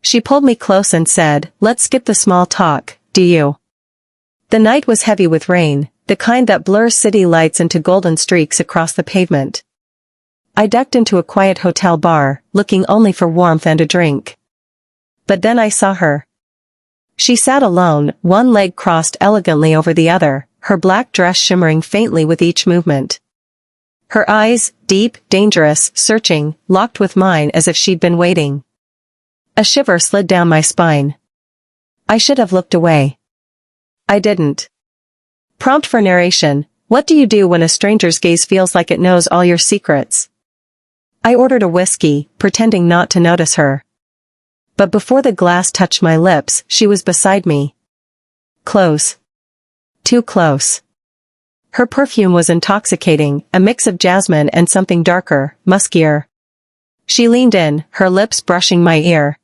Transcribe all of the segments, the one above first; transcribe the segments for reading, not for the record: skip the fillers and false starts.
She pulled me close and said, "Let's skip the small talk, do you?" The night was heavy with rain, the kind that blurs city lights into golden streaks across the pavement. I ducked into a quiet hotel bar, looking only for warmth and a drink. But then I saw her. She sat alone, one leg crossed elegantly over the other, her black dress shimmering faintly with each movement. Her eyes, deep, dangerous, searching, locked with mine as if she'd been waiting. A shiver slid down my spine. I should have looked away. I didn't. Prompt for narration: what do you do when a stranger's gaze feels like it knows all your secrets? I ordered a whiskey, pretending not to notice her. But before the glass touched my lips, she was beside me. Close. Too close. Her perfume was intoxicating, a mix of jasmine and something darker, muskier. She leaned in, her lips brushing my ear.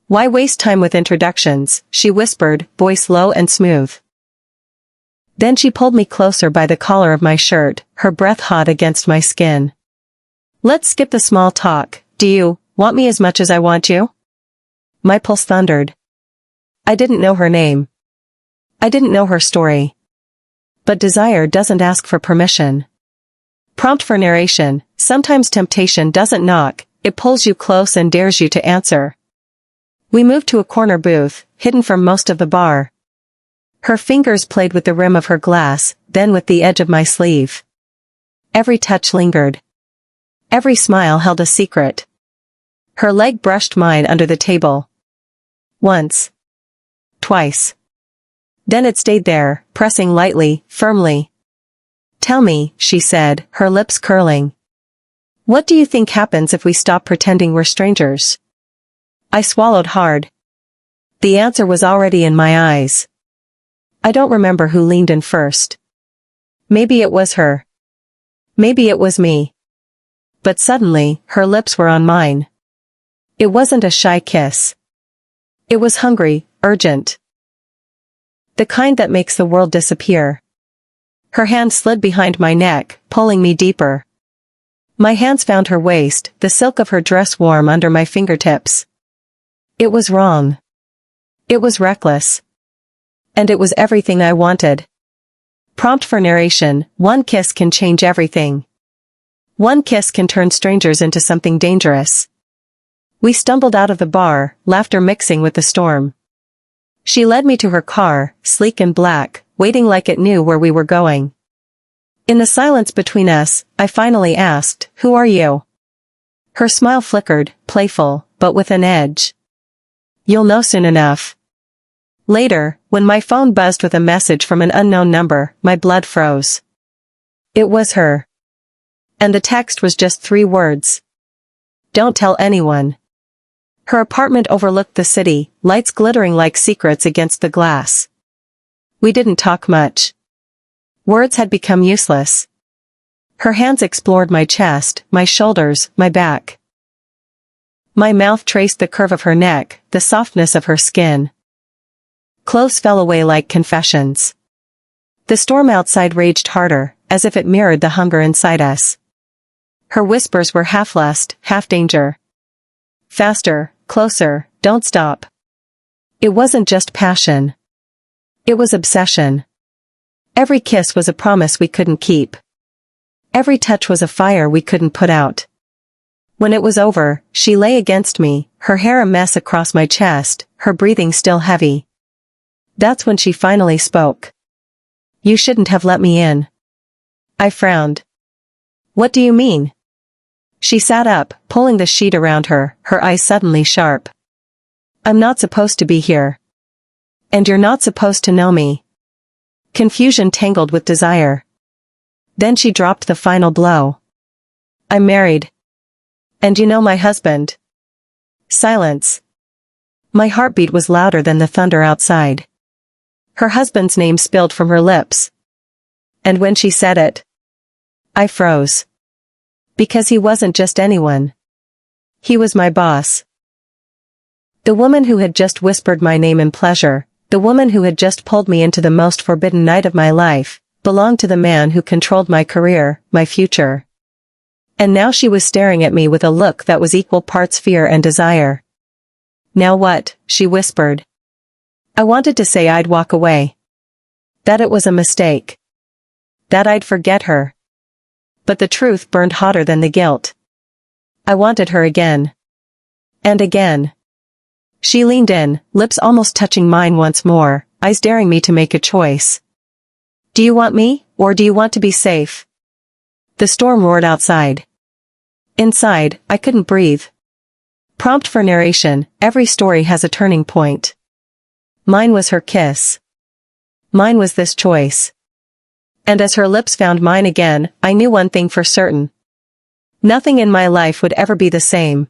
"Why waste time with introductions?" she whispered, voice low and smooth. Then she pulled me closer by the collar of my shirt, her breath hot against my skin. "Let's skip the small talk. Do you want me as much as I want you?" My pulse thundered. I didn't know her name. I didn't know her story. But desire doesn't ask for permission. Prompt for narration: sometimes temptation doesn't knock, it pulls you close and dares you to answer. We moved to a corner booth, hidden from most of the bar. Her fingers played with the rim of her glass, then with the edge of my sleeve. Every touch lingered. Every smile held a secret. Her leg brushed mine under the table. Once. Twice. Then it stayed there, pressing lightly, firmly. "Tell me," she said, her lips curling. "What do you think happens if we stop pretending we're strangers?" I swallowed hard. The answer was already in my eyes. I don't remember who leaned in first. Maybe it was her. Maybe it was me. But suddenly, her lips were on mine. It wasn't a shy kiss. It was hungry, urgent. The kind that makes the world disappear. Her hand slid behind my neck, pulling me deeper. My hands found her waist, the silk of her dress warm under my fingertips. It was wrong. It was reckless. And it was everything I wanted. Prompt for narration: one kiss can change everything. One kiss can turn strangers into something dangerous. We stumbled out of the bar, laughter mixing with the storm. She led me to her car, sleek and black, waiting like it knew where we were going. In the silence between us, I finally asked, "Who are you?" Her smile flickered, playful, but with an edge. "You'll know soon enough." Later, when my phone buzzed with a message from an unknown number, my blood froze. It was her. And the text was just 3 words. "Don't tell anyone." Her apartment overlooked the city, lights glittering like secrets against the glass. We didn't talk much. Words had become useless. Her hands explored my chest, my shoulders, my back. My mouth traced the curve of her neck, the softness of her skin. Clothes fell away like confessions. The storm outside raged harder, as if it mirrored the hunger inside us. Her whispers were half lust, half danger. "Faster, closer, don't stop." It wasn't just passion. It was obsession. Every kiss was a promise we couldn't keep. Every touch was a fire we couldn't put out. When it was over, she lay against me, her hair a mess across my chest, her breathing still heavy. That's when she finally spoke. "You shouldn't have let me in." I frowned. "What do you mean?" She sat up, pulling the sheet around her, her eyes suddenly sharp. "I'm not supposed to be here. And you're not supposed to know me." Confusion tangled with desire. Then she dropped the final blow. "I'm married. And you know my husband." Silence. My heartbeat was louder than the thunder outside. Her husband's name spilled from her lips. And when she said it, I froze. Because he wasn't just anyone. He was my boss. The woman who had just whispered my name in pleasure, the woman who had just pulled me into the most forbidden night of my life, belonged to the man who controlled my career, my future. And now she was staring at me with a look that was equal parts fear and desire. Now what? She whispered. I wanted to say I'd walk away. That it was a mistake. That I'd forget her. But the truth burned hotter than the guilt. I wanted her again. And again. She leaned in, lips almost touching mine once more, eyes daring me to make a choice. Do you want me, or do you want to be safe? The storm roared outside. Inside, I couldn't breathe. Prompt for narration, every story has a turning point. Mine was her kiss. Mine was this choice. And as her lips found mine again, I knew one thing for certain. Nothing in my life would ever be the same.